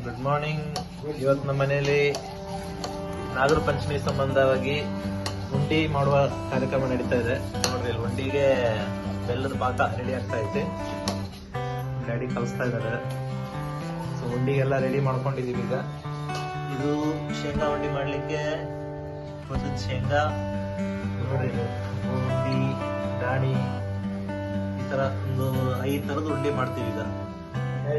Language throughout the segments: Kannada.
Good morning. ಇವತ್ತು ನಮ್ಮ ಮನೆಯಲ್ಲಿ ನಾಗರ ಪಂಚಮಿ ಸಂಬಂಧವಾಗಿ ಉಂಡಿ ಮಾಡುವ ಕಾರ್ಯಕ್ರಮ ನಡೀತಾ ಇದೆ. ನೋಡ್ರಿ, ಇಲ್ಲಿ ಉಂಡಿಗೆ ಬೆಲ್ಲದ ಪಾಕ ರೆಡಿ ಆಗ್ತಾ ಐತೆ. ಡ್ಯಾಡಿ ಕಲಿಸ್ತಾ ಇದ್ದಾರೆ. ಸೊ ಉಂಡಿಗೆಲ್ಲ ರೆಡಿ ಮಾಡ್ಕೊಂಡಿದೀವಿ. ಈಗ ಇದು ಶೇಂಗಾ ಉಂಡಿ ಮಾಡ್ಲಿಕ್ಕೆ ಕೊದ್ದದ ಶೇಂಗಾ, ನೋಡ್ರಿ ಇದು ಉಂಡಿ, ದಾಣಿ, ಈ ತರ ಒಂದು 5 ತರದ ಉಂಡಿ ಮಾಡ್ತೀವಿ.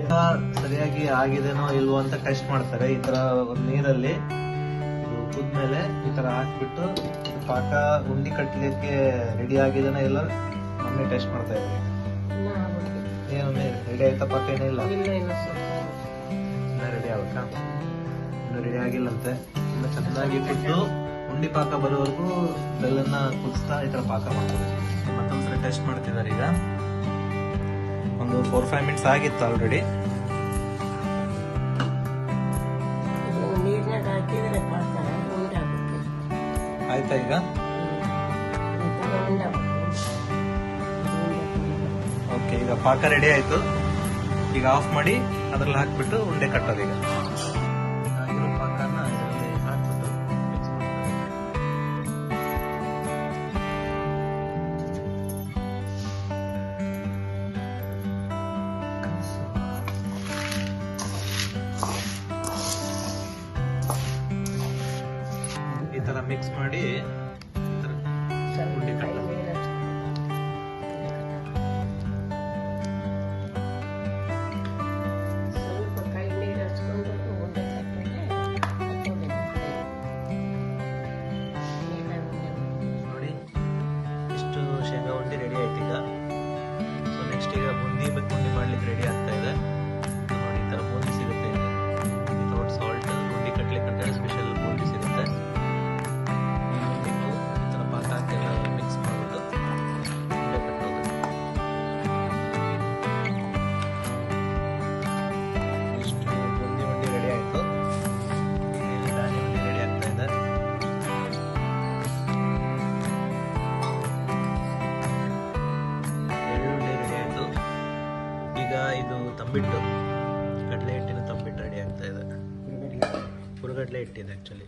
ಈಗ ಸರಿಯಾಗಿ ಆಗಿದೆನೋ ಇಲ್ವೋ ಅಂತ ಟೆಸ್ಟ್ ಮಾಡ್ತಾರೆ. ಈ ತರ ಒಂದು ನೀರಲ್ಲಿ ಕುದ್ಮೇಲೆ ಈ ತರ ಹಾಕ್ಬಿಟ್ಟು ಪಾಕ ಉಂಡಿ ಕಟ್ಟಲಿಕ್ಕೆ ರೆಡಿ ಆಗಿದೆನೋ ಇಲ್ಲ ಮಮ್ಮಿ ಟೆಸ್ಟ್ ಮಾಡ್ತಾ ಇದ್ವಿ. ಏನೊಮ್ಮೆ ರೆಡಿ ಆಯ್ತಾ? ಪಾಕ ಏನಿಲ್ಲ, ಇನ್ನ ರೆಡಿ ಆಗ್ಬೇಕಾ? ಇನ್ನು ರೆಡಿ ಆಗಿಲ್ಲಂತೆ. ಇನ್ನು ಚೆನ್ನಾಗಿ ಕುದ್ದು ಉಂಡಿ ಪಾಕ ಬರೋವರೆಗೂ ಬೆಲ್ಲನ್ನ ಕುದಿಸ್ತಾ ಈ ತರ ಪಾಕ ಮಾಡ್ತಾರೆ. ಮತ್ತೊಂದ್ಸರಿ ಟೆಸ್ಟ್ ಮಾಡ್ತಿದ್ದಾರೆ. ಈಗ ಒಂದು 4-5 ಮಿನಿಟ್ಸ್ ಆಗಿತ್ತು ಆಲ್ರೆಡಿ. ಆಯ್ತಾ? ಈಗ ಓಕೆ, ಈಗ ಪಾಕ ರೆಡಿ ಆಯ್ತು. ಈಗ ಆಫ್ ಮಾಡಿ ಅದ್ರಲ್ಲಿ ಹಾಕ್ಬಿಟ್ಟು ಉಂಡೆ ಕಟ್ಟೋದು. ಈಗ ಪಾಕನ ಇದರಲ್ಲಿ ಹಾಕ್ಬಿಟ್ಟು ಮಿಕ್ಸ್ ಮಾಡ್ತಾರೆ. ಈ ತರ ಮಿಕ್ಸ್ ಮಾಡಿ ಉಂಡೆ ಕಟ್ಟೋದು. ನೋಡಿ, ಇಷ್ಟು ಶೇಂಗಾ ಉಂಡಿ ರೆಡಿ ಆಯ್ತು. ಈಗ ಸೊ ನೆಕ್ಸ್ಟ್ ಈಗ ಬೂಂದಿ ಮತ್ತು ಉಂಡಿ ಮಾಡ್ಲಿಕ್ಕೆ ರೆಡಿ ಆಗ್ತಾ ಇದೆ. ನೋಡಿ, ಈ ತರ ಬೂಂದಿ ಸಿಗುತ್ತೆ ವಿತೌಟ್ ಸಾಲ್ಟ್. ಉಂಡಿ ಕಟ್ಲಿಕ್ಕೆ ಅಂತ ಸ್ಪೆಷಲ್ ಬೂಂದಿ ಸಿಗುತ್ತೆ. ಈ ತರ ಪಾಕ ಹಾಕಿ ಎಲ್ಲ ಮಿಕ್ಸ್ ಮಾಡ್ಬಿಟ್ಟು ಉಂಡೆ ಕಟ್ಟೋದು. ಇಷ್ಟು ಬೂಂದಿ ಉಂಡಿ ರೆಡಿ ಆಯ್ತು. ಈಗ ದಾನಿ ಉಂಡಿ ರೆಡಿ ಆಗ್ತಾ ಇದೆ. ಎಳ್ಳುಂಡಿ ರೆಡಿ ಆಯ್ತು. ಈಗ ಇದು ತಂಬಿಟ್ಟು, ಕಡಲೆ ಹಿಟ್ಟಿನ ತಂಬಿಟ್ಟು ರೆಡಿ ಆಗ್ತಾ ಇದೆ. ಹುರುಗಡ್ಲೆ ಹಿಟ್ಟಿದೆ ಆಕ್ಚುಲಿ.